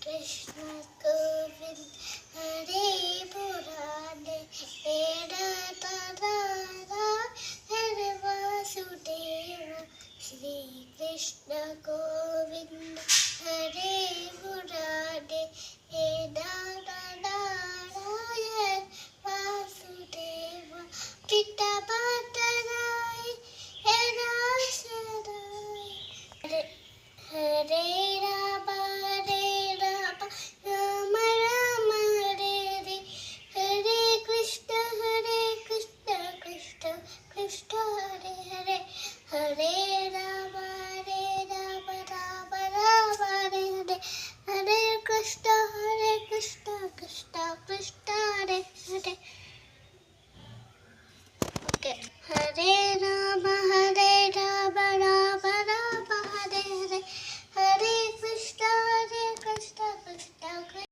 Krishna Govinda Hare മുരാരേ Hare Vasudeva Sreekrishna Govinda Hare മുരാരേ Narayana Vasudeva പിതപാതനായ ഹരാശരായ Hare Rama Rama Rama Hare Hare Krishna Krishna Krishna Hare Hare Hare